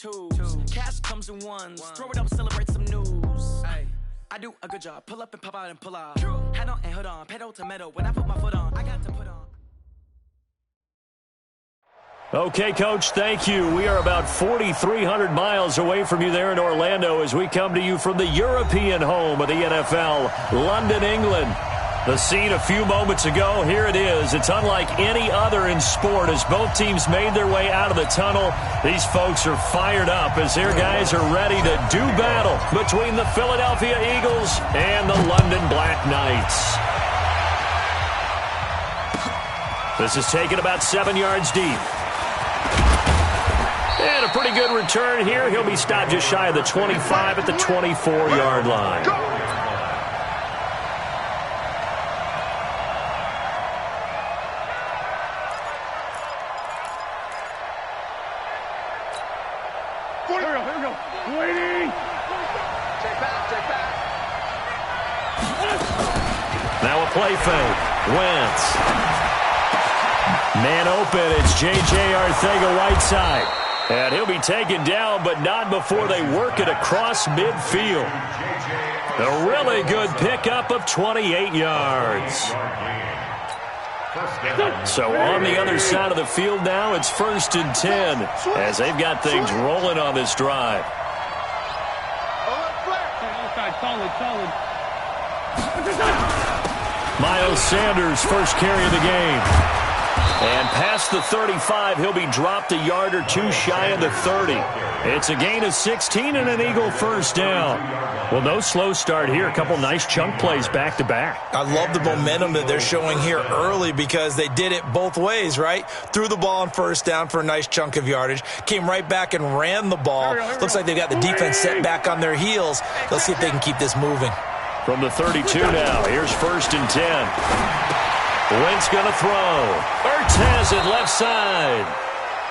twos. Cash comes in ones. Throw it up, celebrate some news. Ay, I do a good job. Pull up and pop out and pull out. Head on and hood on. Pedal to metal. When I put my foot on, I got to put on. Okay, Coach, thank you. We are about 4,300 miles away from you there in Orlando as we come to you from the European home of the NFL, London, England. The scene a few moments ago, here it is. It's unlike any other in sport as both teams made their way out of the tunnel. These folks are fired up as their guys are ready to do battle between the Philadelphia Eagles and the London Black Knights. This is taken about 7 yards deep. And a pretty good return here. He'll be stopped just shy of the 25 at the 24-yard line. Now a play fake. Wentz. Man open. It's J.J. Arcega-Whiteside. And he'll be taken down, but not before they work it across midfield. A really good pickup of 28 yards. So on the other side of the field now, it's 1st and 10 as they've got things rolling on this drive. Solid. Miles Sanders, first carry of the game. And past the 35, he'll be dropped a yard or two shy of the 30. It's a gain of 16 and an Eagle first down. Well, no slow start here. A couple nice chunk plays back-to-back. I love the momentum that they're showing here early because they did it both ways, right? Threw the ball on first down for a nice chunk of yardage. Came right back and ran the ball. Looks like they've got the defense set back on their heels. Let's see if they can keep this moving. From the 32 now, here's 1st and 10. Wentz going to throw. Ertz has it left side.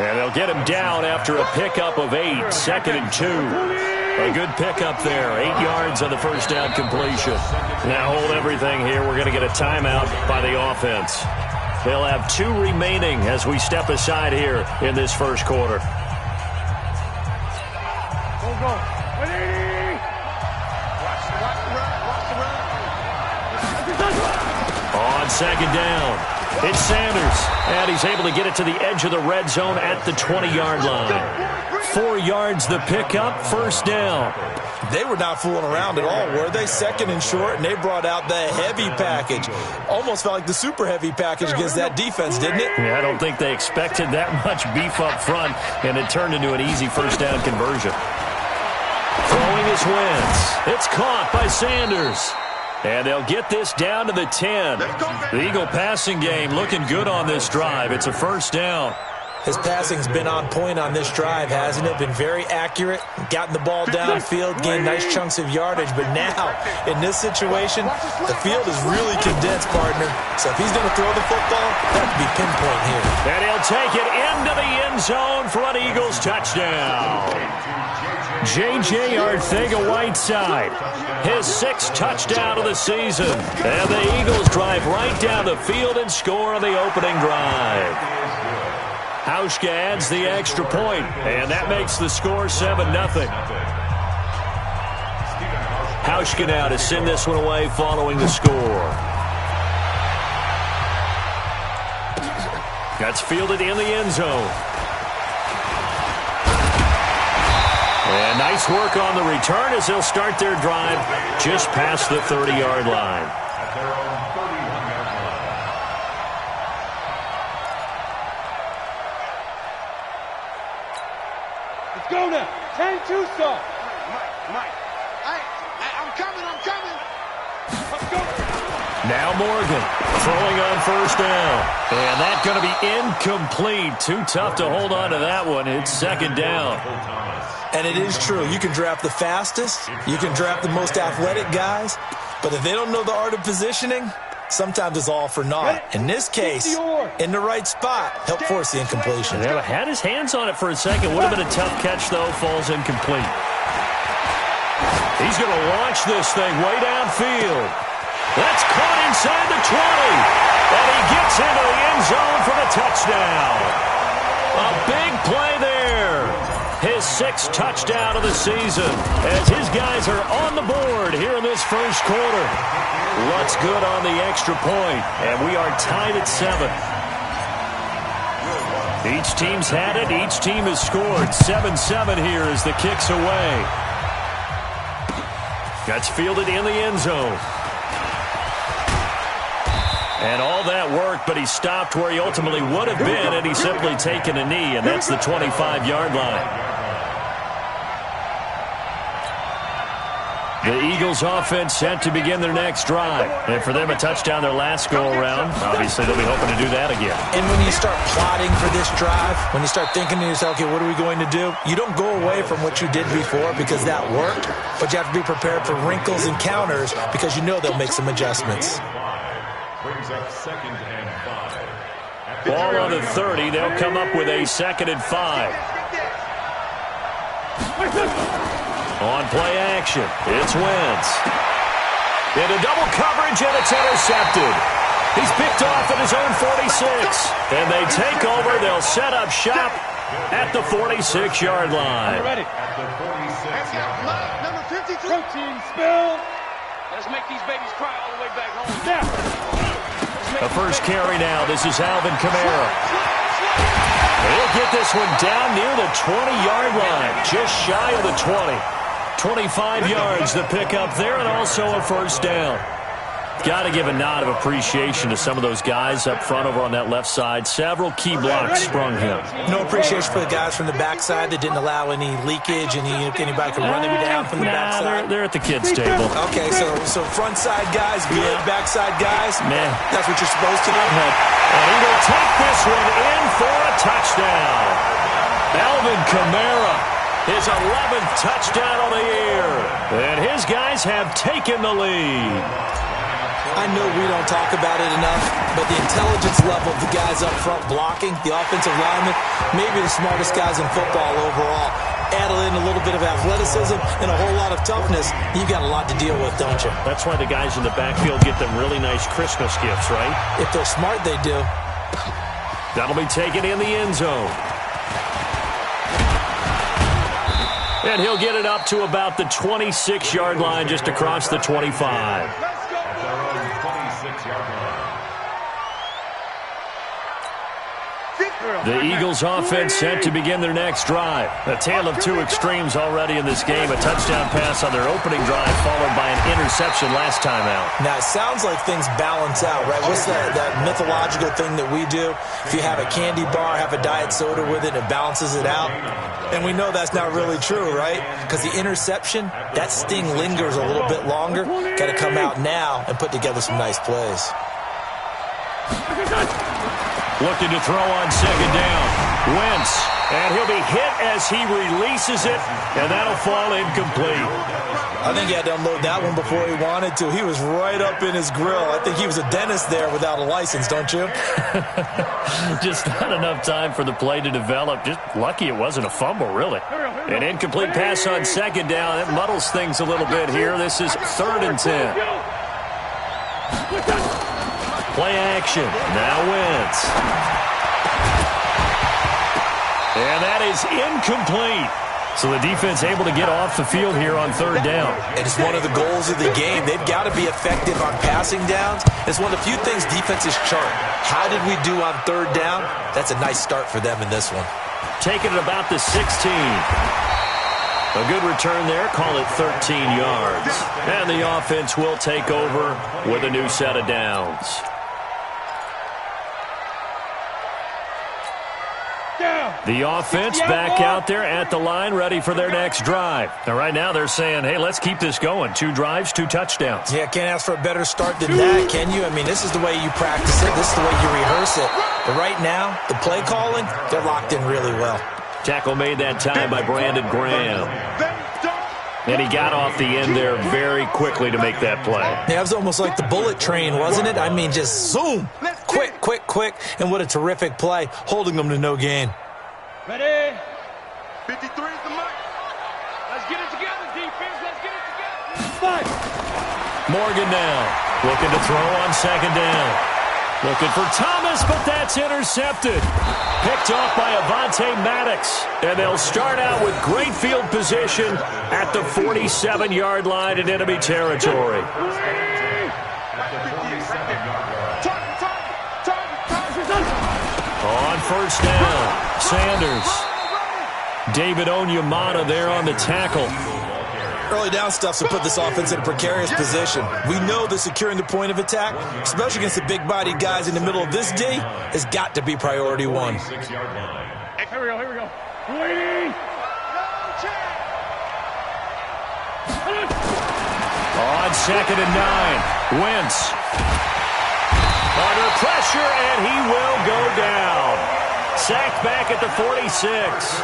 And they'll get him down after a pickup of 8, 2nd and 2. A good pickup there, 8 yards on the first down completion. Now hold everything here. We're going to get a timeout by the offense. They'll have 2 remaining as we step aside here in this first quarter. Go. 180. On 2nd down. It's Sanders, and he's able to get it to the edge of the red zone at the 20-yard line. 4 yards the pickup, first down. They were not fooling around at all, were they? 2nd and short, and they brought out the heavy package. Almost felt like the super heavy package against that defense, didn't it? Yeah, I don't think they expected that much beef up front, and it turned into an easy first down conversion. Throwing is Wentz. It's caught by Sanders. And they'll get this down to the 10. The Eagle passing game looking good on this drive. It's a first down. His passing's been on point on this drive, hasn't it? Been very accurate, gotten the ball downfield, gained nice chunks of yardage. But now, in this situation, the field is really condensed, partner. So if he's going to throw the football, that could be pinpoint here. And he'll take it into the end zone for an Eagles touchdown. J.J. Arcega-Whiteside, his 6th touchdown of the season. And the Eagles drive right down the field and score on the opening drive. Hauschka adds the extra point, and that makes the score 7-0. Hauschka now to send this one away following the score. That's fielded in the end zone. And nice work on the return as they'll start their drive just past the 30-yard line. Let's go now. 10-2 start. Mike. I'm coming. Let's go. Now Morgan throwing on first down. And that's going to be incomplete. Too tough to hold on to that one. It's 2nd down. And it is true. You can draft the fastest. You can draft the most athletic guys. But if they don't know the art of positioning, sometimes it's all for naught. In this case, in the right spot, help force the incompletion. Yeah, had his hands on it for a second. Would have been a tough catch, though. Falls incomplete. He's going to launch this thing way downfield. That's caught inside the 20. And he gets into the end zone for the touchdown. A big play there. his 6th touchdown of the season, as his guys are on the board here in this first quarter. What's good on the extra point, and we are tied at 7. Each team's had it. Each team has scored. 7-7 here as the kick's away. Gets fielded in the end zone. And all that worked, but he stopped where he ultimately would have been, and he's simply taken a knee, and that's the 25-yard line. The Eagles offense set to begin their next drive. And for them, a touchdown their last go-around. Obviously, they'll be hoping to do that again. And when you start plotting for this drive, when you start thinking to yourself, okay, what are we going to do? You don't go away from what you did before because that worked, but you have to be prepared for wrinkles and counters because you know they'll make some adjustments. Ball on the 30. They'll come up with a 2nd and 5. On play action, it's Wentz. Into double coverage, and it's intercepted. He's picked off at his own 46. And they take over. They'll set up shop at the 46-yard line. Ready. Number 53. Protein spill. Let's make these babies cry all the way back home. Snap. The first carry now. This is Alvin Kamara. He'll get this one down near the 20-yard line, just shy of the 20. 25 yards to pick up there, and also a first down. Got to give a nod of appreciation to some of those guys up front over on that left side. Several key blocks sprung him. No appreciation for the guys from the backside that didn't allow any leakage, anybody could run him down from the backside. They're at the kids' table. Okay, so front side guys, good, backside guys, man, that's what you're supposed to do. And he will take this one in for a touchdown. Alvin Kamara, his 11th touchdown on the year. And his guys have taken the lead. I know we don't talk about it enough, but the intelligence level of the guys up front blocking, the offensive linemen, maybe the smartest guys in football overall. Add in a little bit of athleticism and a whole lot of toughness, you've got a lot to deal with, don't you? That's why the guys in the backfield get them really nice Christmas gifts, right? If they're smart, they do. That'll be taken in the end zone. And he'll get it up to about the 26-yard line, just across the 25. The Eagles offense set to begin their next drive. A tale of two extremes already in this game. A touchdown pass on their opening drive, followed by an interception last time out. Now, it sounds like things balance out, right? What's that mythological thing that we do? If you have a candy bar, have a diet soda with it, it balances it out. And we know that's not really true, right? Because the interception, that sting lingers a little bit longer. Got to come out now and put together some nice plays. Looking to throw on second down. Wentz, and he'll be hit as he releases it, and that'll fall incomplete. I think he had to unload that one before he wanted to. He was right up in his grill. I think he was a dentist there without a license, don't you? Just not enough time for the play to develop. Just lucky it wasn't a fumble, really. An incomplete pass on second down. It muddles things a little bit here. This is 3rd and 10. Play action. Now Wentz. And that is incomplete. So the defense able to get off the field here on 3rd down. It's one of the goals of the game. They've got to be effective on passing downs. It's one of the few things defenses chart. How did we do on 3rd down? That's a nice start for them in this one. Taking it about the 16. A good return there. Call it 13 yards. And the offense will take over with a new set of downs. The offense back out there at the line, ready for their next drive. Now, right now, they're saying, hey, let's keep this going. 2 drives, 2 touchdowns. Yeah, can't ask for a better start than that, can you? I mean, this is the way you practice it. This is the way you rehearse it. But right now, the play calling, they're locked in really well. Tackle made that time by Brandon Graham. And he got off the end there very quickly to make that play. Yeah, it was almost like the bullet train, wasn't it? I mean, just zoom. Quick, quick, quick. And what a terrific play, holding them to no gain. Ready? 53 is the mark. Let's get it together, defense. Let's get it together. 5. Morgan now, looking to throw on second down. Looking for Thomas, but that's intercepted. Picked off by Avonte Maddox. And they'll start out with great field position at the 47-yard line in enemy territory. On first down, Sanders. David Onyemata there on the tackle. Early down stuff to put this offense in a precarious position. We know that securing the point of attack, especially against the big-bodied guys in the middle of this D, has got to be priority one. Here we go, here we go. Waiting! On 2nd and 9, Wentz. Under pressure, and he will go down. Sacked back at the 46.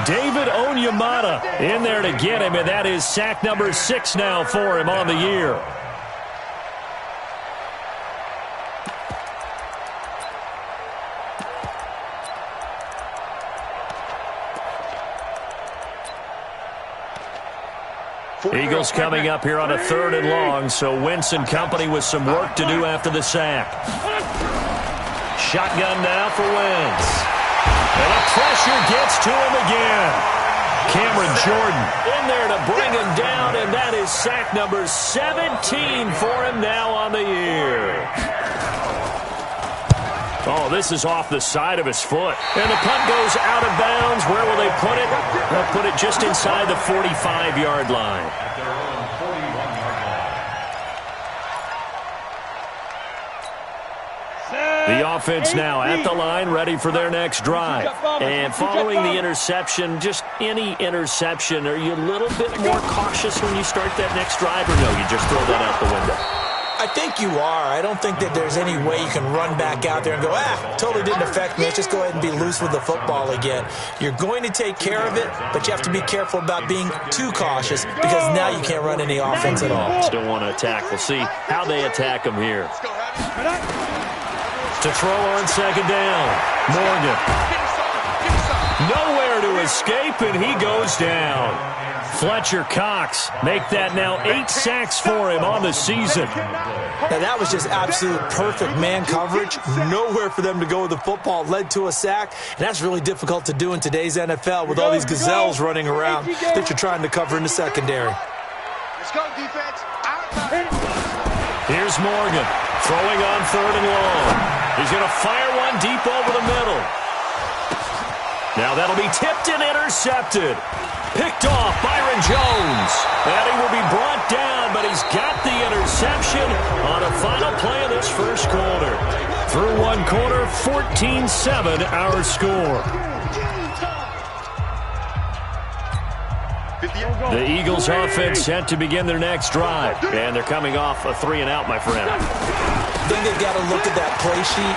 David Onyemata in there to get him, and that is sack number 6 now for him on the year. Eagles coming up here on a 3rd and long, so Wentz and company with some work to do after the sack. Shotgun now for Wentz. And the pressure gets to him again. Cameron Jordan in there to bring him down, and that is sack number 17 for him now on the year. Oh, this is off the side of his foot. And the punt goes out of bounds. Where will they put it? They'll put it just inside the 45-yard line. The offense now at the line, ready for their next drive. And following the interception, just any interception, are you a little bit more cautious when you start that next drive, or no, you just throw that out the window? I think you are. I don't think that there's any way you can run back out there and go, totally didn't affect me. Let's just go ahead and be loose with the football again. You're going to take care of it, but you have to be careful about being too cautious because now you can't run any offense at all. Still want to attack. We'll see how they attack him here. To throw on 2nd down, Morgan. Nowhere to escape, and he goes down. Fletcher Cox make that now 8 sacks for him on the season. Now that was just absolute perfect man coverage. Nowhere for them to go with the football. Led to a sack, and that's really difficult to do in today's NFL with all these gazelles running around that you're trying to cover in the secondary. Let's go, defense. Here's Morgan throwing on 3rd and long. He's going to fire one deep over the middle. Now that'll be tipped and intercepted. Picked off Byron Jones. And he will be brought down, but he's got the interception on a final play of this first quarter. Through one quarter, 14-7 our score. The Eagles offense set to begin their next drive. And they're coming off a 3-and-out, my friend. I think they've got to look at that play sheet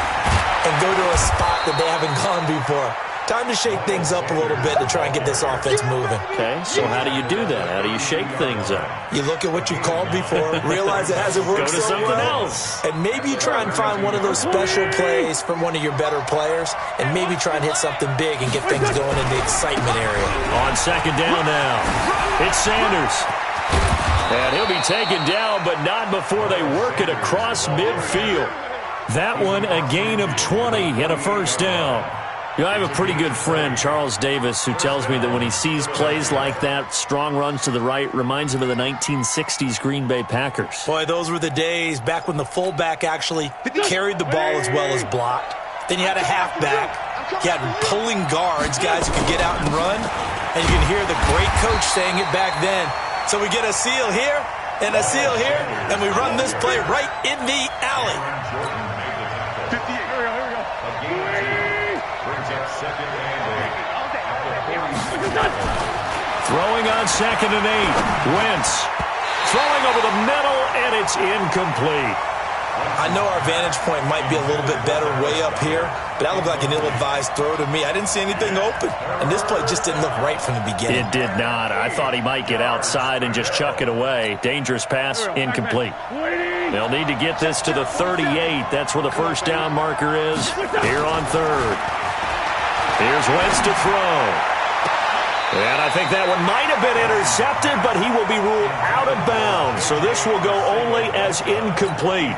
and go to a spot that they haven't gone before. Time to shake things up a little bit to try and get this offense moving. Okay, so how do you do that? How do you shake things up? You look at what you called before, realize it hasn't worked Go to so something well, else. and maybe you try and find one of those special plays from one of your better players, and maybe try and hit something big and get things going in the excitement area. On 2nd down now, it's Sanders. And he'll be taken down, but not before they work it across midfield. That one, a gain of 20 and a first down. You know, I have a pretty good friend, Charles Davis, who tells me that when he sees plays like that, strong runs to the right, reminds him of the 1960s Green Bay Packers. Boy, those were the days back when the fullback actually carried the ball as well as blocked. Then you had a halfback. You had pulling guards, guys who could get out and run. And you can hear the great coach saying it back then. So we get a seal here and a seal here, and we run this play right in the alley. 58. Here we go. Throwing on 2nd and 8. Wentz throwing over the middle, and it's incomplete. I know our vantage point might be a little bit better way up here, but that looked like an ill-advised throw to me. I didn't see anything open, and this play just didn't look right from the beginning. It did not. I thought he might get outside and just chuck it away. Dangerous pass, incomplete. They'll need to get this to the 38. That's where the first down marker is here on 3rd. Here's Wentz to throw. And I think that one might have been intercepted, but he will be ruled out of bounds. So this will go only as incomplete.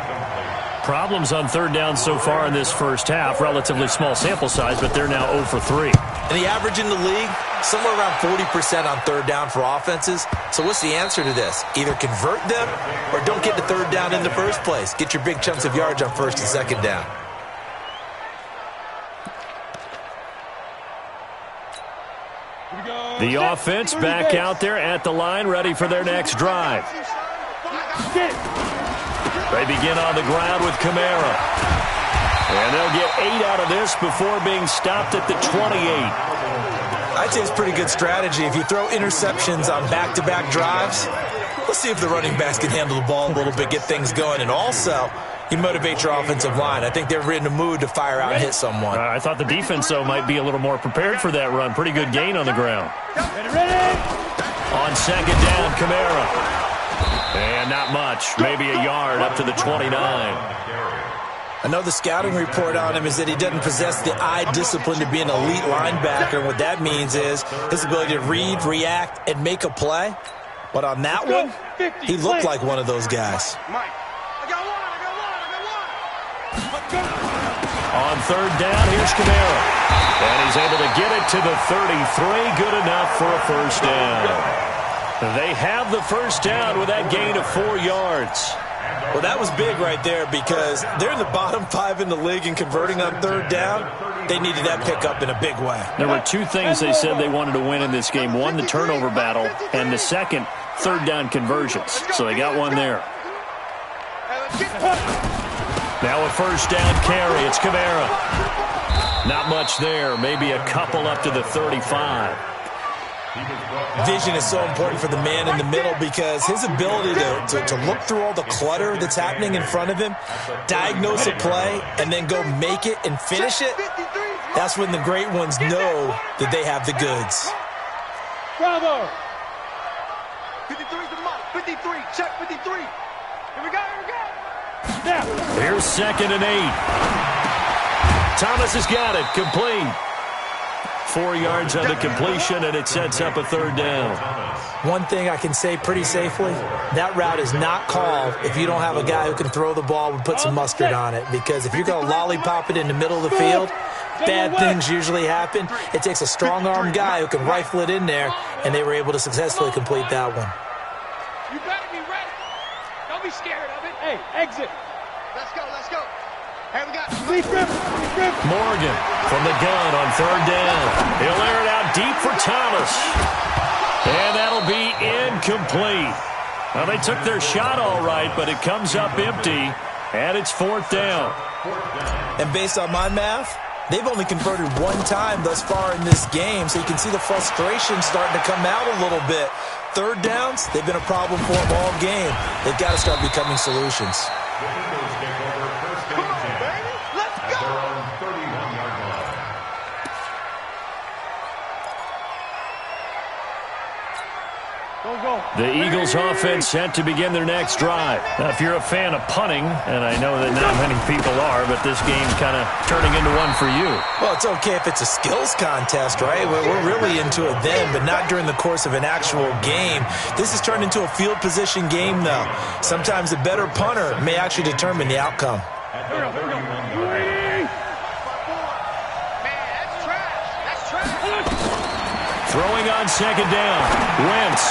problems on third down so far in this first half. Relatively small sample size, but they're now 0 for 3. And the average in the league, somewhere around 40% on third down for offenses. So what's the answer to this? Either convert them or don't get to third down in the first place. Get your big chunks of yards on first and second down. The offense back out there at the line, ready for their next drive. They begin on the ground with Kamara. And they'll get 8 out of this before being stopped at the 28. I'd say it's pretty good strategy. If you throw interceptions on back-to-back drives, let's see if the running backs can handle the ball a little bit, get things going. And also, you motivate your offensive line. I think they're in the mood to fire out and hit someone. I thought the defense, though, might be a little more prepared for that run. Pretty good gain on the ground. On second down, Kamara. And not much. Maybe a yard up to the 29. I know the scouting report on him is that he doesn't possess the eye discipline to be an elite linebacker. And what that means is his ability to read, react, and make a play. But on that one, he looked like one of those guys. On third down, here's Kamara. And he's able to get it to the 33. Good enough for a first down. They have the first down with that gain of 4 yards. Well, that was big right there because they're in the bottom 5 in the league in converting on third down. They needed that pickup in a big way. There were 2 things they said they wanted to win in this game. One, the turnover battle, and the second, third down conversions. So they got one there. Now a first down carry. It's Kamara. Not much there. Maybe a couple up to the 35. Vision is so important for the man in the middle because his ability to look through all the clutter that's happening in front of him, diagnose a play, and then go make it and finish it, that's when the great ones know that they have the goods. Bravo! 53 is the mark. 53. Check 53. Here we go. Now. Here's second and 8. Thomas has got it. Complete. 4 yards on the completion, and it sets up a third down. One thing I can say pretty safely, that route is not called if you don't have a guy who can throw the ball and put some mustard on it. Because if you're going to lollipop it in the middle of the field, bad things usually happen. It takes a strong-armed guy who can rifle it in there, and they were able to successfully complete that one. You better be ready. Don't be scared of it. Hey, exit. Let's go. Hey, we got Morgan from the gun on third down. He'll air it out deep for Thomas. And that'll be incomplete. Well, they took their shot all right, but it comes up empty, and it's fourth down. And based on my math, they've only converted 1 time thus far in this game, so you can see the frustration starting to come out a little bit. Third downs, they've been a problem for them all game. They've got to start becoming solutions. The Eagles offense set to begin their next drive. Now, if you're a fan of punting, and I know that not many people are, but this game's kind of turning into one for you. Well, it's okay if it's a skills contest, right? We're really into it then, but not during the course of an actual game. This has turned into a field position game, though. Sometimes the better punter may actually determine the outcome. Throwing on second down. Wentz.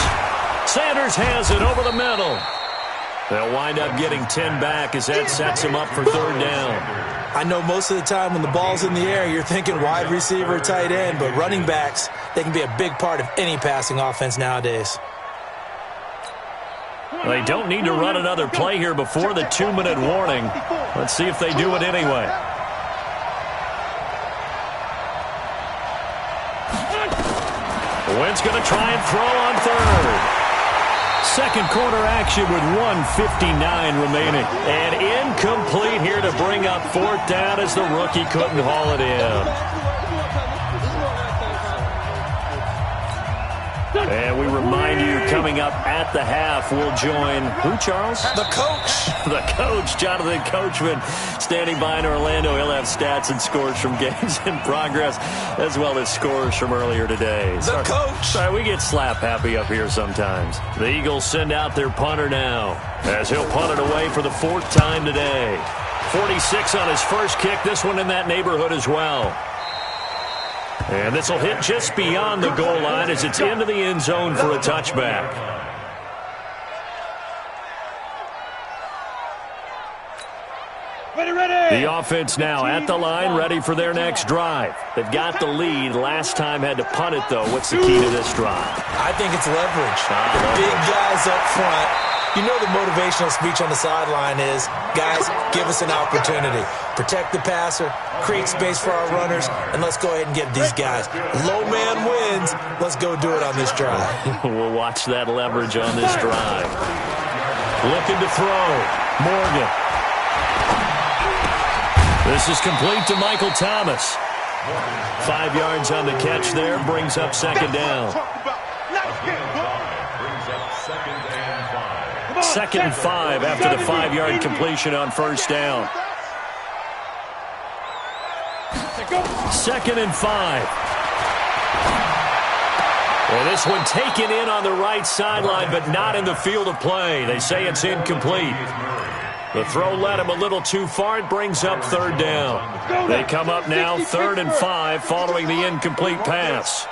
Sanders has it over the middle. They'll wind up getting 10 back as that sets them up for third down. I know most of the time when the ball's in the air, you're thinking wide receiver, tight end, but running backs, they can be a big part of any passing offense nowadays. They don't need to run another play here before the 2-minute warning. Let's see if they do it anyway. Wentz going to try and throw on third. Second quarter action with 1:59 remaining. And incomplete here to bring up fourth down as the rookie couldn't haul it in. And we remind you, coming up at the half, we'll join who, Charles? The coach. The coach, Jonathan Coachman, standing by in Orlando. He'll have stats and scores from games in progress, as well as scores from earlier today. The coach. Sorry, we get slap happy up here sometimes. The Eagles send out their punter now, as he'll punt it away for the 4th time today. 46 on his first kick. This one in that neighborhood as well. And this will hit just beyond the goal line as it's into the end zone for a touchback. The offense now at the line, ready for their next drive. They've got the lead. Last time had to punt it, though. What's the key to this drive? I think it's leverage. The big guys up front. You know the motivational speech on the sideline is, guys, give us an opportunity. Protect the passer, create space for our runners, and let's go ahead and get these guys. Low man wins. Let's go do it on this drive. We'll watch that leverage on this drive. Looking to throw. Morgan. This is complete to Michael Thomas. 5 yards on the catch there. Brings up second down. Second and 5 after the 5-yard completion on first down. Second and 5. Well, this one taken in on the right sideline, but not in the field of play. They say it's incomplete. The throw led him a little too far. It brings up third down. They come up now 3rd and 5 following the incomplete pass.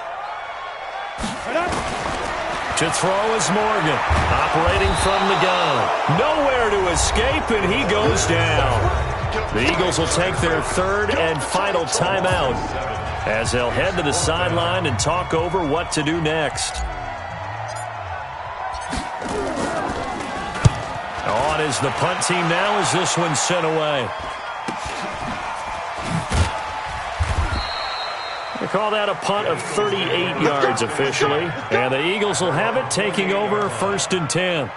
To throw is Morgan, operating from the gun. Nowhere to escape, and he goes down. The Eagles will take their 3rd and final timeout as they'll head to the sideline and talk over what to do next. On is the punt team now as this one's sent away. They call that a punt of 38 yards officially. And the Eagles will have it, taking over 1st and 10.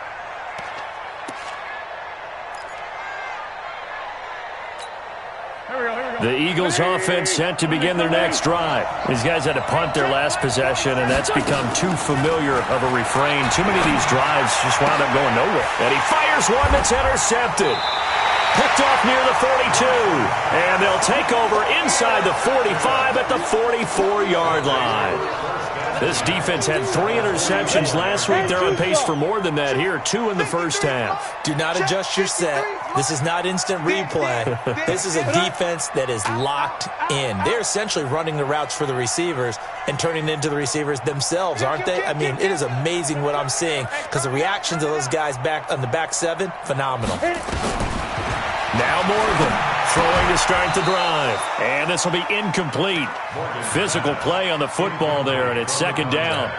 The Eagles offense set to begin their next drive. These guys had to punt their last possession, and that's become too familiar of a refrain. Too many of these drives just wound up going nowhere. And he fires one that's intercepted. Picked off near the 42. And they'll take over inside the 45 at the 44-yard line. This defense had 3 interceptions last week. They're on pace for more than that here. 2 in the first half. Do not adjust your set. This is not instant replay. This is a defense that is locked in. They're essentially running the routes for the receivers and turning it into the receivers themselves, aren't they? I mean, it is amazing what I'm seeing because the reactions of those guys back on the back 7, phenomenal. Now Morgan throwing to start the drive. And this will be incomplete. Physical play on the football there, and it's second down.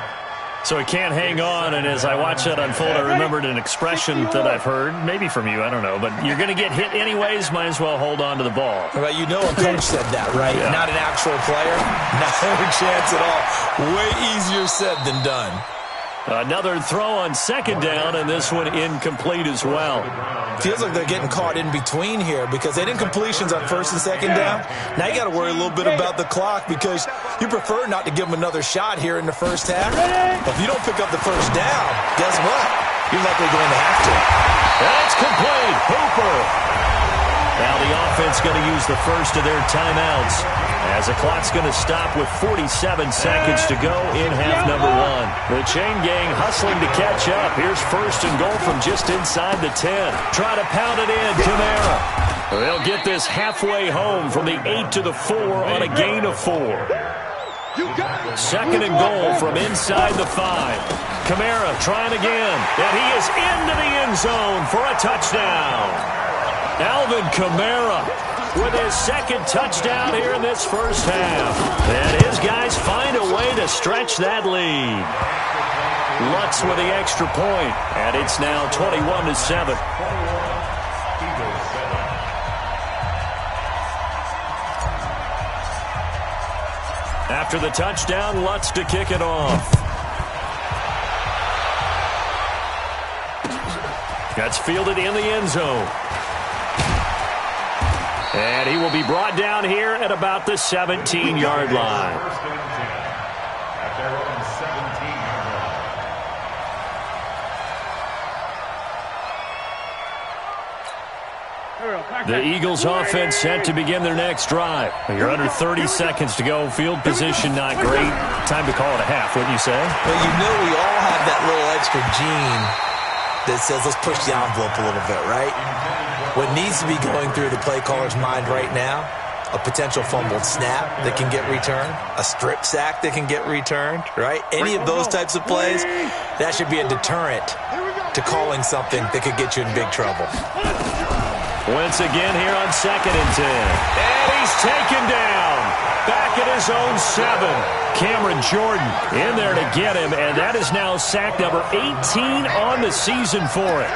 So he can't hang on, and as I watch that unfold, I remembered an expression that I've heard, maybe from you, I don't know, but you're going to get hit anyways, might as well hold on to the ball. Well, you know a coach said that, right? Yeah. Not an actual player. Not a chance at all. Way easier said than done. Another throw on second down, and this one incomplete as well. Feels like they're getting caught in between here because they did incompletions on 1st and 2nd down. Now you got to worry a little bit about the clock because you prefer not to give them another shot here in the first half. But if you don't pick up the first down, guess what? You're likely going to have to. That's complete. Hooper. Now the offense going to use the first of their timeouts as the clock's going to stop with 47 seconds to go in half number 1. The chain gang hustling to catch up. Here's 1st and goal from just inside the 10. Try to pound it in. Kamara. They'll get this halfway home from the 8 to the 4 on a gain of 4. 2nd and goal from inside the 5. Kamara trying again. And he is into the end zone for a touchdown. Alvin Kamara with his 2nd touchdown here in this first half. And his guys find a way to stretch that lead. Lutz with the extra point, and it's now 21-7. After the touchdown, Lutz to kick it off. That's fielded in the end zone. And he will be brought down here at about the 17-yard line. The Eagles offense set to begin their next drive. You're under 30 seconds to go. Field position not great. Time to call it a half, wouldn't you say? Well, you know we all have that little extra gene that says let's push the envelope a little bit, right? What needs to be going through the play caller's mind right now, a potential fumbled snap that can get returned, a strip sack that can get returned, right? Any of those types of plays, that should be a deterrent to calling something that could get you in big trouble. Once again here on 2nd and 10. And he's taken down. Back at his own 7. Cameron Jordan in there to get him, and that is now sack number 18 on the season for him.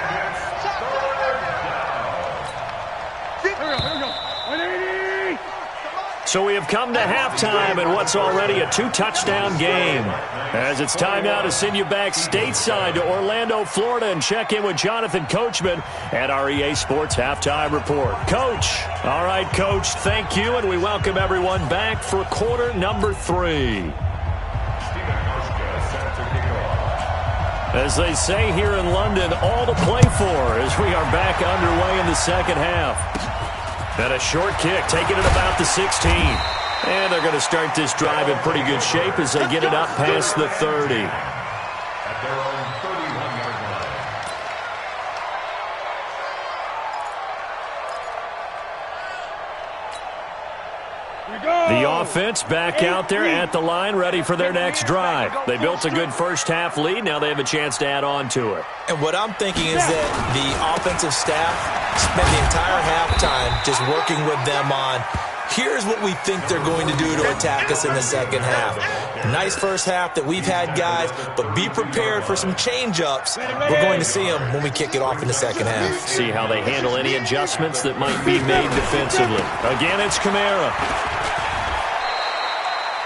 So we have come to halftime in what's already a 2-touchdown game. As it's time now to send you back stateside to Orlando, Florida, and check in with Jonathan Coachman at our EA Sports Halftime Report. Coach. All right, Coach, thank you, and we welcome everyone back for quarter number 3. As they say here in London, all to play for as we are back underway in the second half. And a short kick, taking it about the 16. And they're going to start this drive in pretty good shape as they get it up past the 30. At their own 31-yard line. The offense back out there at the line, ready for their next drive. They built a good first-half lead. Now they have a chance to add on to it. And what I'm thinking is that the offensive staff spent the entire halftime just working with them on, here's what we think they're going to do to attack us in the second half. Nice first half that we've had, guys, but be prepared for some change-ups. We're going to see them when we kick it off in the second half. See how they handle any adjustments that might be made defensively. Again, it's Kamara.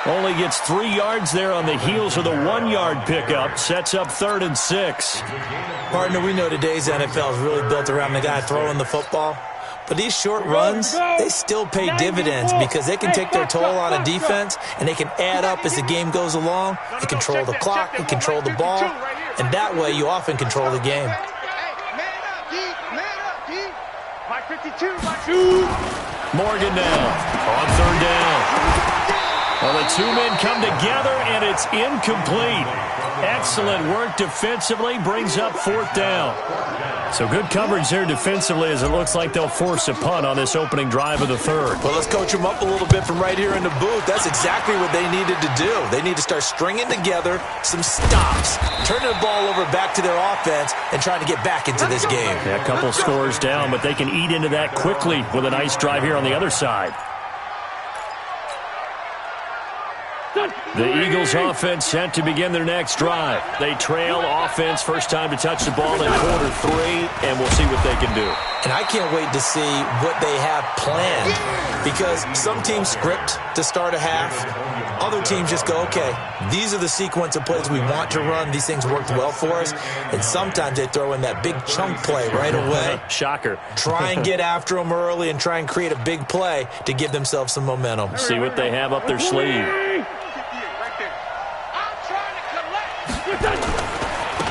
Only gets 3 yards there on the heels of the 1-yard pickup. Sets up 3rd and 6. Partner, we know today's NFL is really built around the guy throwing the football. But these short runs, they still pay dividends because they can take their toll on a defense and they can add up as the game goes along. They control the clock, they control the ball, and that way you often control the game. Morgan now on 3rd down. Well, the 2 men come together, and it's incomplete. Excellent work defensively, brings up 4th down. So good coverage there defensively as it looks like they'll force a punt on this opening drive of the 3rd. Well, let's coach them up a little bit from right here in the booth. That's exactly what they needed to do. They need to start stringing together some stops, turning the ball over back to their offense, and trying to get back into this game. Yeah, a couple scores down, but they can eat into that quickly with a nice drive here on the other side. The Eagles offense set to begin their next drive. They trail offense, first time to touch the ball in quarter 3, and we'll see what they can do. And I can't wait to see what they have planned because some teams script to start a half. Other teams just go, okay, these are the sequence of plays we want to run. These things worked well for us. And sometimes they throw in that big chunk play right away. Shocker. Try and get after them early and try and create a big play to give themselves some momentum. See what they have up their sleeve.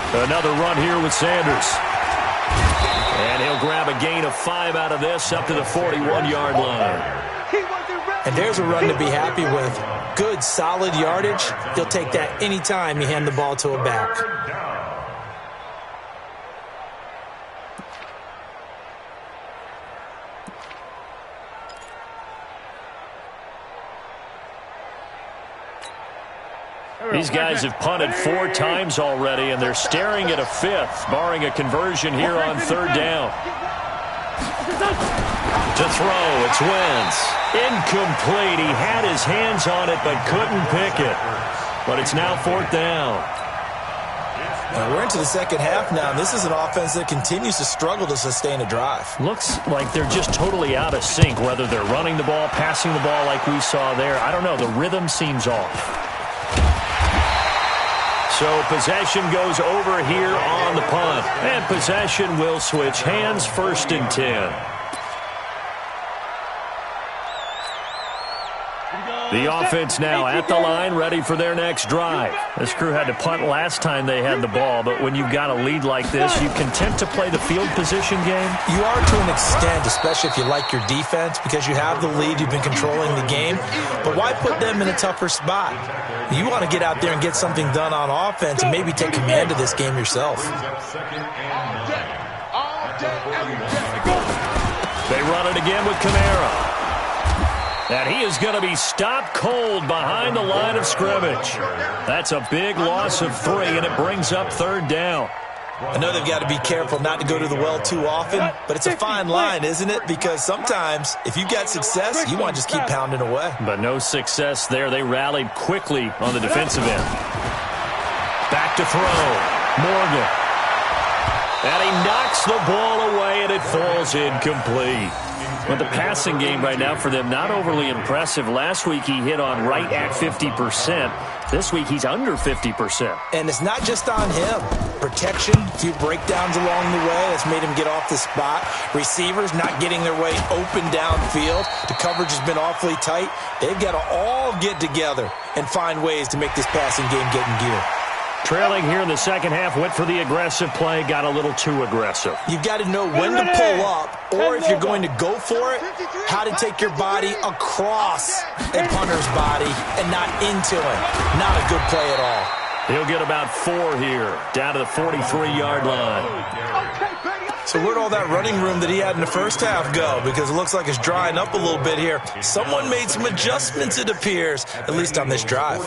Another run here with Sanders. And he'll grab a gain of 5 out of this up to the 41-yard line. And there's a run to be happy with. Good, solid yardage. He'll take that anytime you hand the ball to a back. These guys have punted 4 times already, and they're staring at a 5th, barring a conversion here on 3rd down. To throw, it's Wentz. Incomplete. He had his hands on it, but couldn't pick it. But it's now 4th down. We're into the second half now, and this is an offense that continues to struggle to sustain a drive. Looks like they're just totally out of sync, whether they're running the ball, passing the ball like we saw there. I don't know. The rhythm seems off. So possession goes over here on the punt. And possession will switch hands, 1st and 10. Here we go. The offense now at the line, ready for their next drive. This crew had to punt last time they had the ball, but when you've got a lead like this, you content to play the field position game? You are to an extent, especially if you like your defense, because you have the lead, you've been controlling the game. But why put them in a tougher spot? You want to get out there and get something done on offense and maybe take command of this game yourself. They run it again with Kamara. And he is going to be stopped cold behind the line of scrimmage. That's a big loss of 3, and it brings up 3rd down. I know they've got to be careful not to go to the well too often, but it's a fine line, isn't it? Because sometimes, if you've got success, you want to just keep pounding away. But no success there. They rallied quickly on the defensive end. Back to throw. Morgan. And he knocks the ball away, and it falls incomplete. But the passing game right now for them, not overly impressive. Last week he hit on right at 50%. This week he's under 50%. And it's not just on him. Protection, a few breakdowns along the way. That's made him get off the spot. Receivers not getting their way open downfield. The coverage has been awfully tight. They've got to all get together and find ways to make this passing game get in gear. Trailing here in the second half, went for the aggressive play, got a little too aggressive. You've got to know when to pull up, or if you're going to go for it, how to take your body across a punter's body and not into him. Not a good play at all. He'll get about 4 here, down to the 43-yard line. So where'd all that running room that he had in the first half go? Because it looks like it's drying up a little bit here. Someone made some adjustments, it appears, at least on this drive.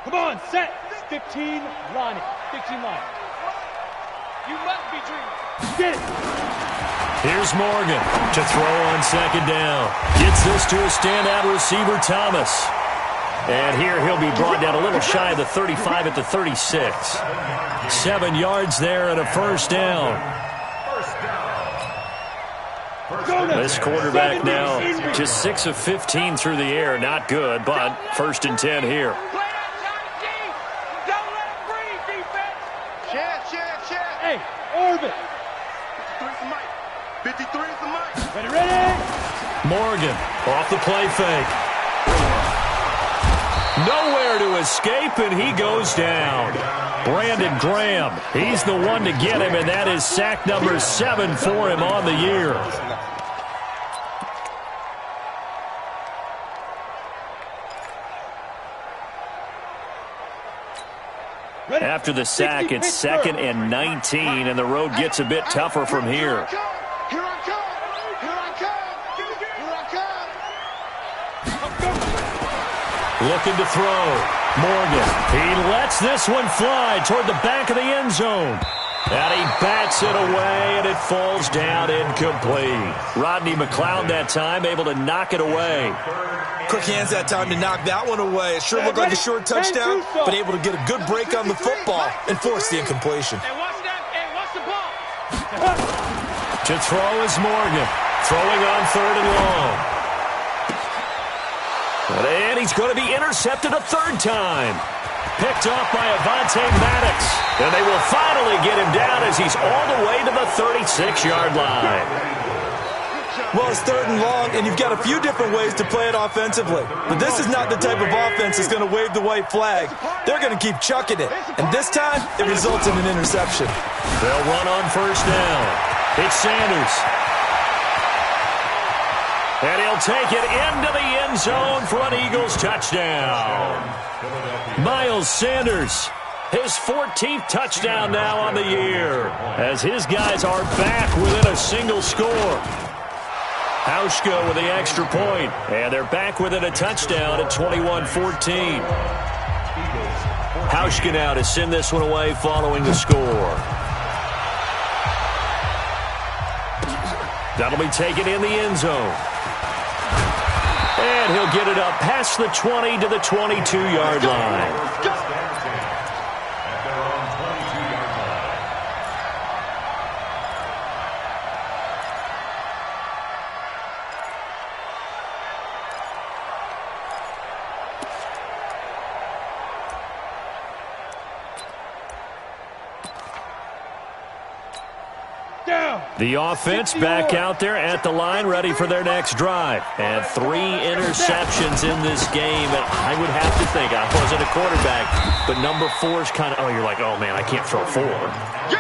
Come on, set. 15 line it. 15 line. You must be dreaming. Get it. Here's Morgan to throw on second down. Gets this to a standout receiver, Thomas. And here he'll be brought down a little shy of the 35 at the 36. 7 yards there and a first down. This quarterback now just 6 of 15 through the air. Not good, but 1st and 10 here. Hey, orbit. 53 is the mic. Ready. Morgan off the play fake. Nowhere to escape, and he goes down. Brandon Graham, he's the one to get him, and that is sack number 7 for him on the year. After the sack, it's 2nd and 19, and the road gets a bit tougher from here. Here I come. Looking to throw. Morgan, he lets this one fly toward the back of the end zone. And he bats it away, and it falls down incomplete. Rodney McLeod that time able to knock it away. Quick hands that time to knock that one away. It sure looked like a short touchdown, but able to get a good break on the football and force the incompletion. Hey, watch that. Hey, watch the ball. To throw is Morgan. Throwing on 3rd and long. And he's going to be intercepted a 3rd time. Picked off by Avonte Maddox. And they will finally get him down as he's all the way to the 36-yard line. Well, it's 3rd and long, and you've got a few different ways to play it offensively. But this is not the type of offense that's going to wave the white flag. They're going to keep chucking it. And this time, it results in an interception. They'll run on 1st down. It's Sanders. And he'll take it into the end zone for an Eagles touchdown. Miles Sanders, his 14th touchdown now on the year, as his guys are back within a single score. Hauschka with the extra point, and they're back within a touchdown at 21-14. Hauschka now to send this one away following the score. That'll be taken in the end zone. And he'll get it up past the 20 to the 22-yard line. The offense back out there at the line, ready for their next drive. And 3 interceptions in this game. And I would have to think, I wasn't a quarterback, but number 4 is kind of, oh, you're like, oh, man, I can't throw 4.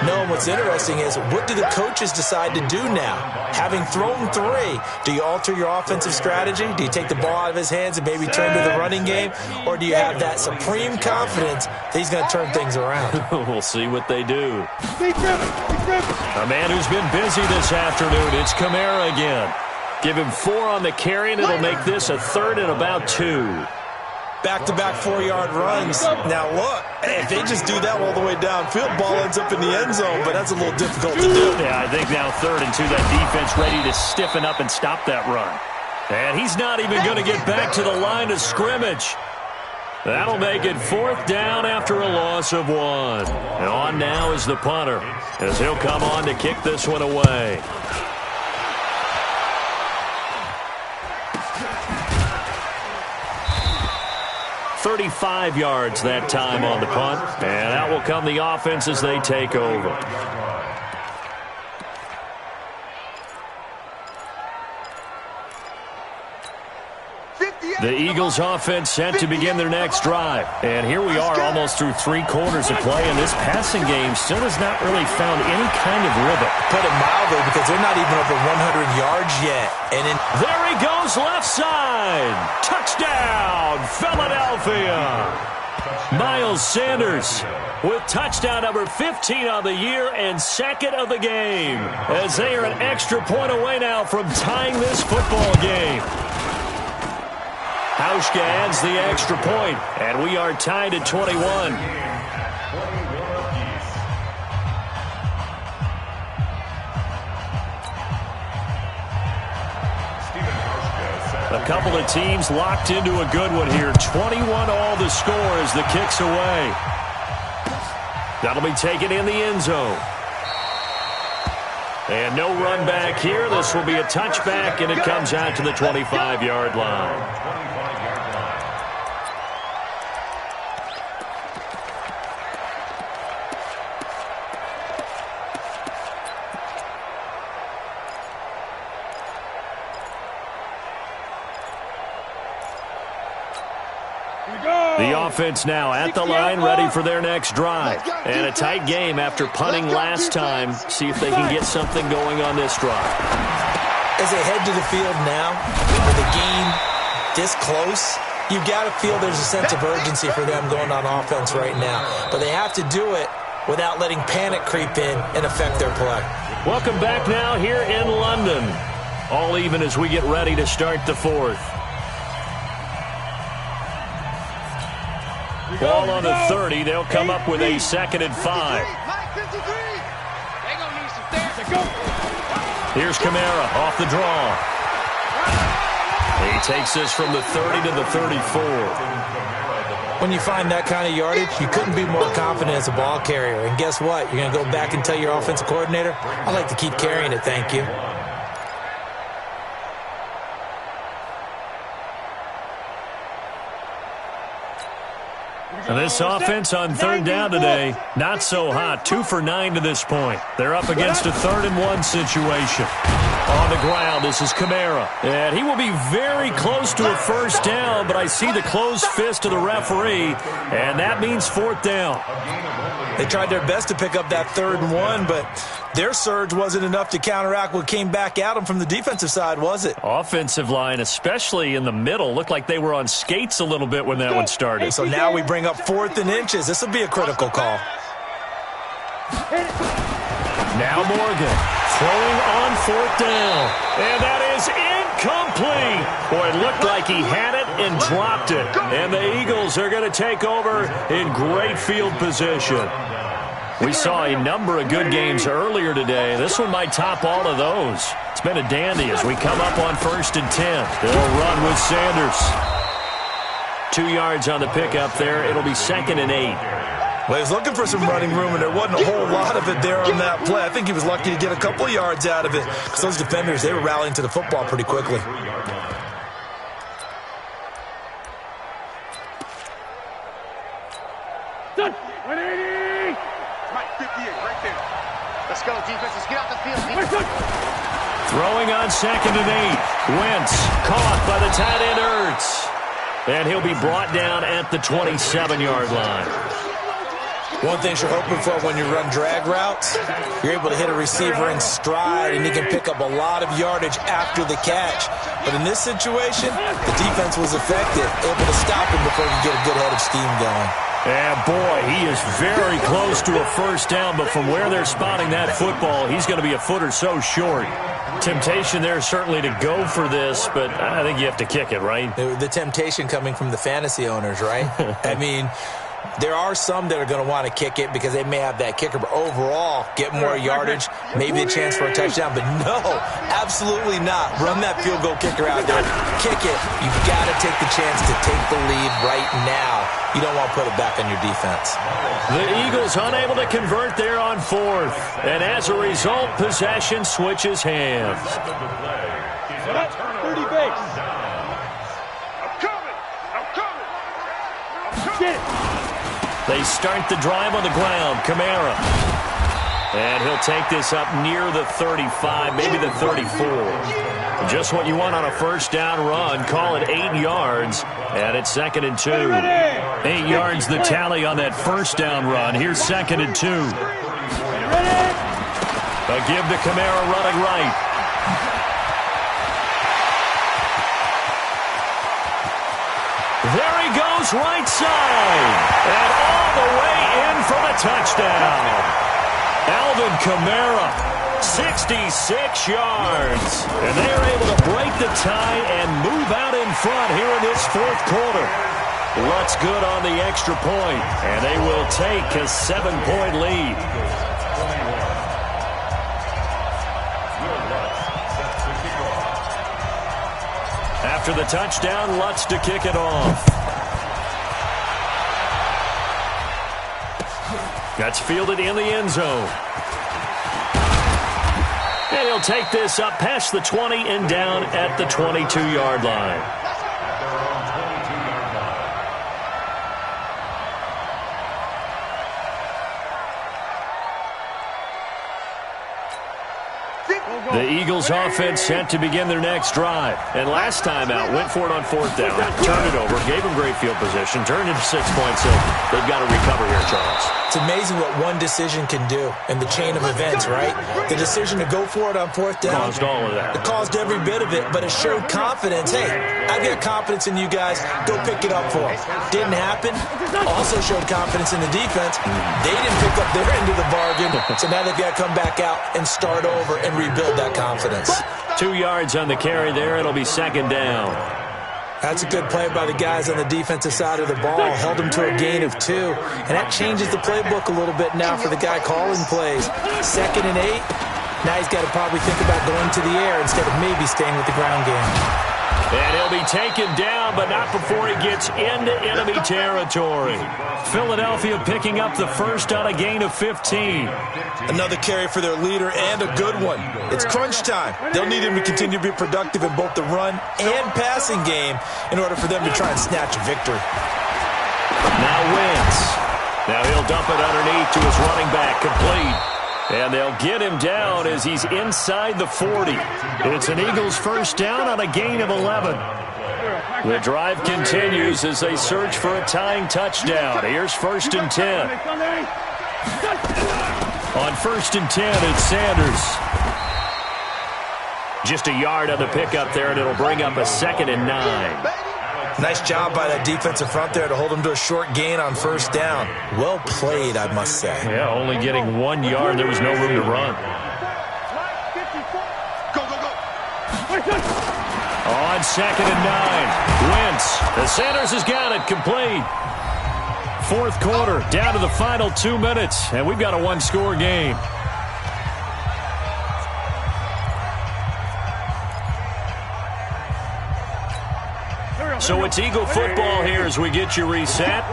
No, what's interesting is, what do the coaches decide to do now? Having thrown 3, do you alter your offensive strategy? Do you take the ball out of his hands and maybe turn to the running game? Or do you have that supreme confidence that he's going to turn things around? We'll see what they do. A man who's been busy this afternoon, it's Kamara again. Give him 4 on the carry, and it'll make this a 3rd and about 2. Back-to-back 4-yard runs. Now, look, if they just do that all the way downfield, ball ends up in the end zone, but that's a little difficult to do. Yeah, I think now 3rd and 2, that defense ready to stiffen up and stop that run. And he's not even going to get back to the line of scrimmage. That'll make it 4th down after a loss of 1. And on now is the punter, as he'll come on to kick this one away. "35 yards that time on the punt, and out will come the offense as they take over. The Eagles offense set to begin their next drive. And here we are almost through 3 quarters of play, and this passing game still has not really found any kind of rhythm. Put it mildly, because they're not even over 100 yards yet. And there he goes, left side. Touchdown, Philadelphia. Miles Sanders with touchdown number 15 on the year and 2nd of the game, as they are an extra point away now from tying this football game. Hauschka adds the extra point, and we are tied at 21. A couple of teams locked into a good one here. 21 all the score as the kick's away. That'll be taken in the end zone. And no run back here. This will be a touchback, and it comes out to the 25-yard line. The offense now at the line, ready for their next drive. And a tight game after punting last time. See if they can get something going on this drive. As they head to the field now, with the game this close, you've got to feel there's a sense of urgency for them going on offense right now. But they have to do it without letting panic creep in and affect their play. Welcome back now here in London. All even as we get ready to start the 4th. Ball on the 30. They'll come up with a 2nd and 5. Here's Kamara off the draw. He takes this from the 30 to the 34. When you find that kind of yardage, you couldn't be more confident as a ball carrier. And guess what? You're going to go back and tell your offensive coordinator, I'd like to keep carrying it, thank you. And this offense on 3rd down today, not so hot. 2 for 9 to this point. They're up against a 3rd and 1 situation. On the ground, this is Kamara. And he will be very close to a 1st down, but I see the closed fist of the referee, and that means 4th down. They tried their best to pick up that 3rd and 1, but their surge wasn't enough to counteract what came back at them from the defensive side, was it? Offensive line, especially in the middle, looked like they were on skates a little bit when that one started. So now we bring up 4th and inches. This will be a critical call. Now Morgan throwing on 4th down. And that is incomplete. Boy, it looked like he had it and dropped it. And the Eagles are going to take over in great field position. We saw a number of good games earlier today. This one might top all of those. It's been a dandy as we come up on 1st and 10. They'll run with Sanders. 2 yards on the pickup there. It'll be 2nd and 8. Well, he was looking for some running room, and there wasn't a whole lot of it there on that play. I think he was lucky to get a couple of yards out of it, because those defenders, they were rallying to the football pretty quickly. Done. 180. Right, 58, right there. Let's go. defenses. Get out the field. Throwing on 2nd and 8. Wentz caught by the tight end Ertz. And he'll be brought down at the 27-yard line. One thing you're hoping for when you run drag routes, you're able to hit a receiver in stride, and he can pick up a lot of yardage after the catch. But in this situation, the defense was effective, able to stop him before he could get a good head of steam going. And boy, he is very close to a first down, but from where they're spotting that football, he's going to be a foot or so short. Temptation there certainly to go for this, but I think you have to kick it, right? The temptation coming from the fantasy owners, right? I mean, there are some that are going to want to kick it because they may have that kicker, but overall, get more yardage, maybe a chance for a touchdown. But no, absolutely not. Run that field goal kicker out there. Kick it. You've got to take the chance to take the lead right now. You don't want to put it back on your defense. The Eagles unable to convert there on 4th. And as a result, possession switches hands. 30 base. I'm coming. Get it. They start the drive on the ground. Kamara. And he'll take this up near the 35, maybe the 34. Just what you want on a first down run. Call it 8 yards. And it's 2nd and 2. 8 yards the tally on that first down run. Here's 2nd and 2. A give to Kamara running right. There he goes right side. And all the way in for the touchdown. Alvin Kamara, 66 yards. And they are able to break the tie and move out in front here in this 4th quarter. Lutz good on the extra point, and they will take a 7-point lead. After the touchdown, Lutz to kick it off. That's fielded in the end zone. And he'll take this up past the 20 and down at the 22-yard line. The Eagles offense set to begin their next drive. And last time out, went for it on 4th down, turned it over, gave them great field position, turned into 6 points. So they've got to recover here, Charles. It's amazing what one decision can do in the chain of events, right? The decision to go for it on 4th down. Caused all of that. It caused every bit of it, but it showed confidence. Hey, I've got confidence in you guys. Go pick it up for them. Didn't happen. Also showed confidence in the defense. They didn't pick up their end of the bargain, so now they've got to come back out and start over and rebuild that confidence. 2 yards on the carry there. It'll be 2nd down. That's a good play by the guys on the defensive side of the ball. Held them to a gain of 2. And that changes the playbook a little bit now for the guy calling plays. 2nd and 8. Now he's got to probably think about going to the air instead of maybe staying with the ground game. And he'll be taken down, but not before he gets into enemy territory. Philadelphia picking up the first on a gain of 15. Another carry for their leader and a good one. It's crunch time. They'll need him to continue to be productive in both the run and passing game in order for them to try and snatch a victory. Now Wentz. Now he'll dump it underneath to his running back, complete. And they'll get him down as he's inside the 40. It's an Eagles first down on a gain of 11. The drive continues as they search for a tying touchdown. Here's 1st and 10. On 1st and 10, it's Sanders. Just a yard on the pickup there, and it'll bring up a 2nd and 9. Nice job by that defensive front there to hold him to a short gain on 1st down. Well played, I must say. Yeah, only getting 1 yard. There was no room to run. Go, go, go. On 2nd and 9, Wentz. The Sanders has got it, complete. 4th quarter, down to the final 2 minutes, and we've got a 1-score game. So it's Eagle football here as we get you reset.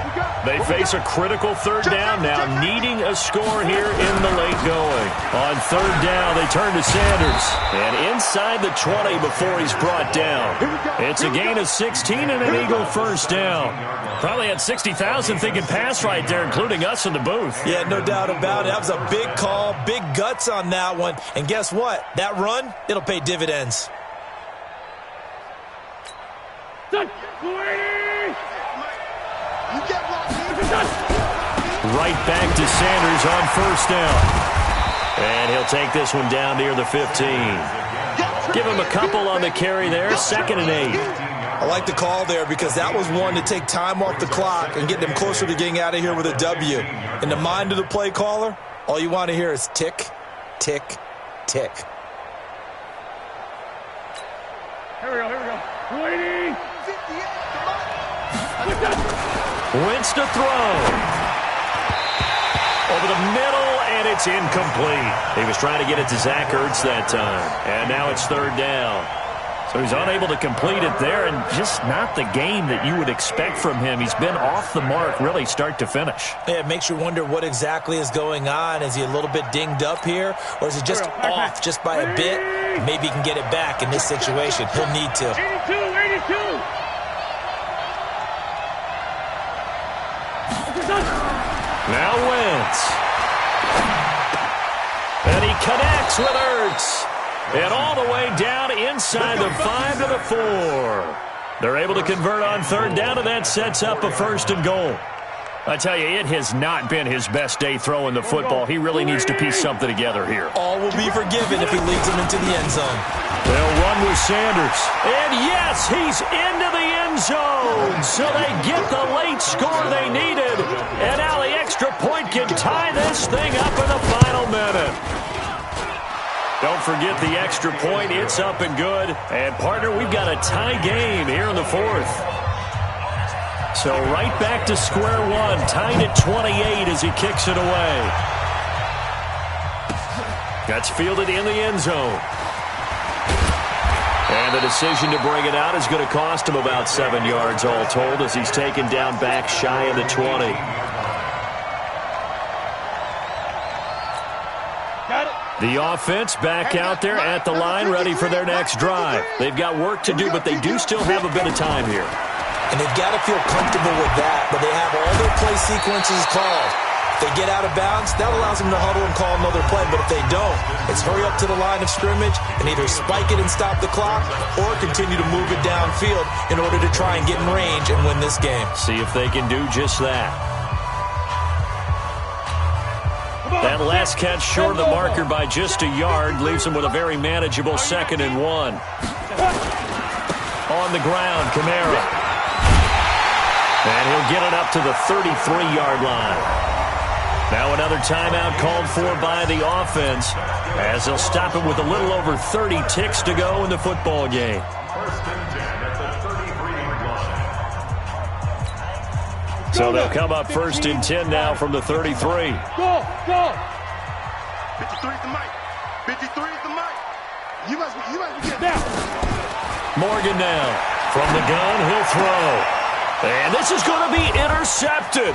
They face a critical third down now, needing a score here in the late going. On third down, they turn to Sanders. And inside the 20 before he's brought down. It's a gain of 16 and an Eagle first down. Probably had 60,000 thinking pass right there, including us in the booth. Yeah, no doubt about it. That was a big call, big guts on that one. And guess what? That run, it'll pay dividends. Right back to Sanders on first down. And he'll take this one down near the 15. Give him a couple on the carry there, 2nd and 8. I like the call there because that was one to take time off the clock and get them closer to getting out of here with a W. In the mind of the play caller, all you want to hear is tick, tick, tick. Here we go. 20. Wentz to throw. Over the middle, and it's incomplete. He was trying to get it to Zach Ertz that time. And now it's third down. So he's unable to complete it there, and just not the game that you would expect from him. He's been off the mark, really, start to finish. Yeah, it makes you wonder what exactly is going on. Is he a little bit dinged up here, or is he just off just by a bit? Maybe he can get it back in this situation. He'll need to. 82. Now Wentz. And he connects with Ertz. And all the way down inside the 5 to the 4. They're able to convert on third down, and that sets up a 1st and goal. I tell you, it has not been his best day throwing the football. He really needs to piece something together here. All will be forgiven if he leads them into the end zone. They'll run with Sanders. And yes, he's into the end zone. So they get the late score they needed. And now the extra point can tie this thing up in the final minute. Don't forget the extra point. It's up and good. And, partner, we've got a tie game here in the 4th. So right back to square one. Tied at 28 as he kicks it away. That's fielded in the end zone. And the decision to bring it out is going to cost him about 7 yards all told as he's taken down back shy of the 20. The offense back out there at the line, ready for their next drive. They've got work to do, but they do still have a bit of time here. And they've got to feel comfortable with that, but they have all their play sequences called. If they get out of bounds, that allows them to huddle and call another play, but if they don't, it's hurry up to the line of scrimmage and either spike it and stop the clock or continue to move it downfield in order to try and get in range and win this game. See if they can do just that. That last catch short of the marker by just a yard leaves him with a very manageable 2nd and 1. On the ground, Kamara. And he'll get it up to the 33-yard line. Now another timeout called for by the offense as they'll stop it with a little over 30 ticks to go in the football game. 1st and 10 at the 33-yard line. So they'll come up 1st and 10 now from the 33. Go! 53 is the mic. 53 is the mic. You must be getting down. Morgan now. From the gun, he'll throw. And this is going to be intercepted.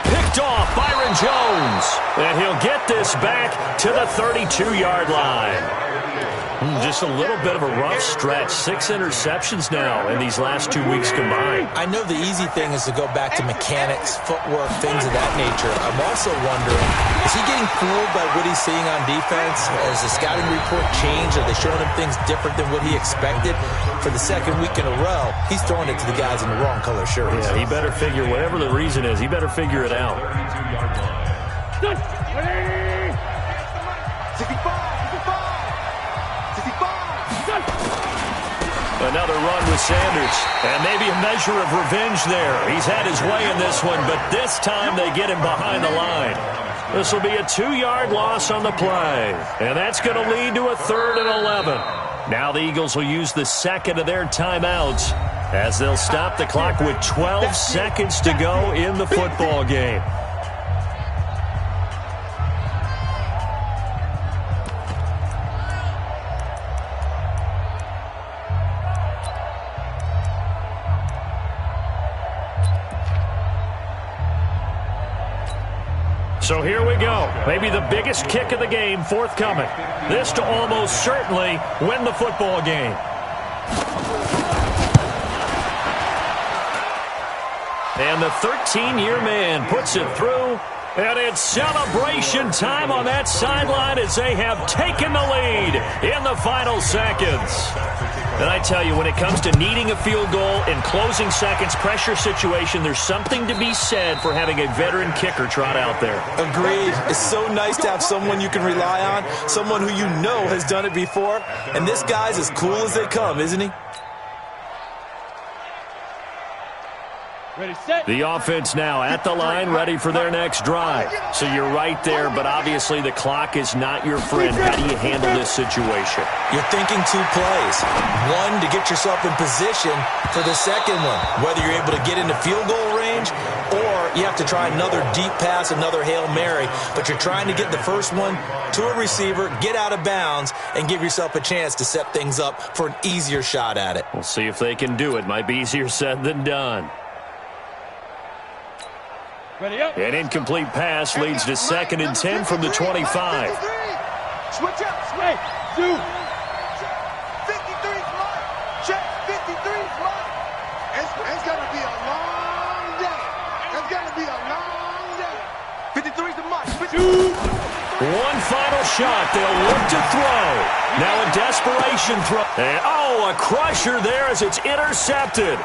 Picked off Byron Jones. And he'll get this back to the 32-yard line. Just a little bit of a rough stretch. 6 interceptions now in these last 2 weeks combined. I know the easy thing is to go back to mechanics, footwork, things of that nature. I'm also wondering, is he getting fooled by what he's seeing on defense? Has the scouting report changed? Are they showing him things different than what he expected? For the 2nd week in a row, he's throwing it to the guys in the wrong color shirts. Yeah, he better figure, whatever the reason is, he better figure it out. 65. Another run with Sanders. And maybe a measure of revenge there. He's had his way in this one, but this time they get him behind the line. This will be a 2-yard loss on the play. And that's going to lead to a 3rd and 11. Now the Eagles will use the 2nd of their timeouts as they'll stop the clock with 12 seconds to go in the football game. So here we go. Maybe the biggest kick of the game forthcoming. This to almost certainly win the football game. And the 13-year man puts it through. And it's celebration time on that sideline as they have taken the lead in the final seconds. And I tell you, when it comes to needing a field goal in closing seconds, pressure situation, there's something to be said for having a veteran kicker trot out there. Agreed. It's so nice to have someone you can rely on, someone who you know has done it before. And this guy's as cool as they come, isn't he? Ready, set. The offense now at the line, ready for their next drive. So you're right there, but obviously the clock is not your friend. How do you handle this situation? You're thinking 2 plays. One, to get yourself in position for the second one, whether you're able to get into field goal range or you have to try another deep pass, another Hail Mary, but you're trying to get the first one to a receiver, get out of bounds, and give yourself a chance to set things up for an easier shot at it. We'll see if they can do it. Might be easier said than done. Ready up. An incomplete pass leads to 2nd and 10 from the 25. Switch up. Hey, 2. 53's mine. Check. 53's mine. It's going to be a long day. It's going to be a long day. 53's the mine. 2. One final shot. They'll look to throw. Now a desperation throw. And, a crusher there as it's intercepted.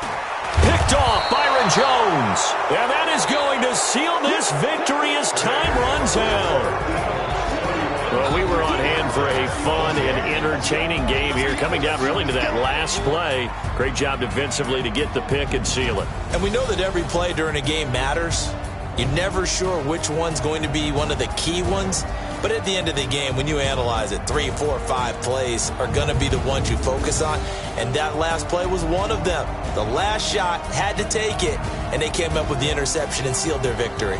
Picked off Byron Jones. And that is going to seal this victory as time runs out. Well, we were on hand for a fun and entertaining game here, coming down really to that last play. Great job defensively to get the pick and seal it. And we know that every play during a game matters. You're never sure which one's going to be one of the key ones. But at the end of the game, when you analyze it, 3, 4, 5 plays are going to be the ones you focus on. And that last play was one of them. The last shot had to take it, and they came up with the interception and sealed their victory.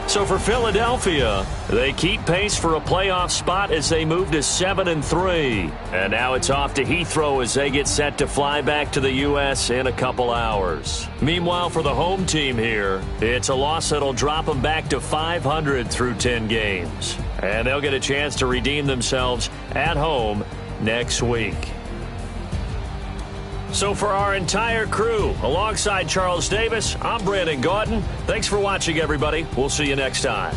So for Philadelphia, they keep pace for a playoff spot as they move to 7-3. And now it's off to Heathrow as they get set to fly back to the U.S. in a couple hours. Meanwhile, for the home team here, it's a loss that'll drop them back to 500 through 10 games. And they'll get a chance to redeem themselves at home next week. So for our entire crew, alongside Charles Davis, I'm Brandon Gaudin. Thanks for watching, everybody. We'll see you next time.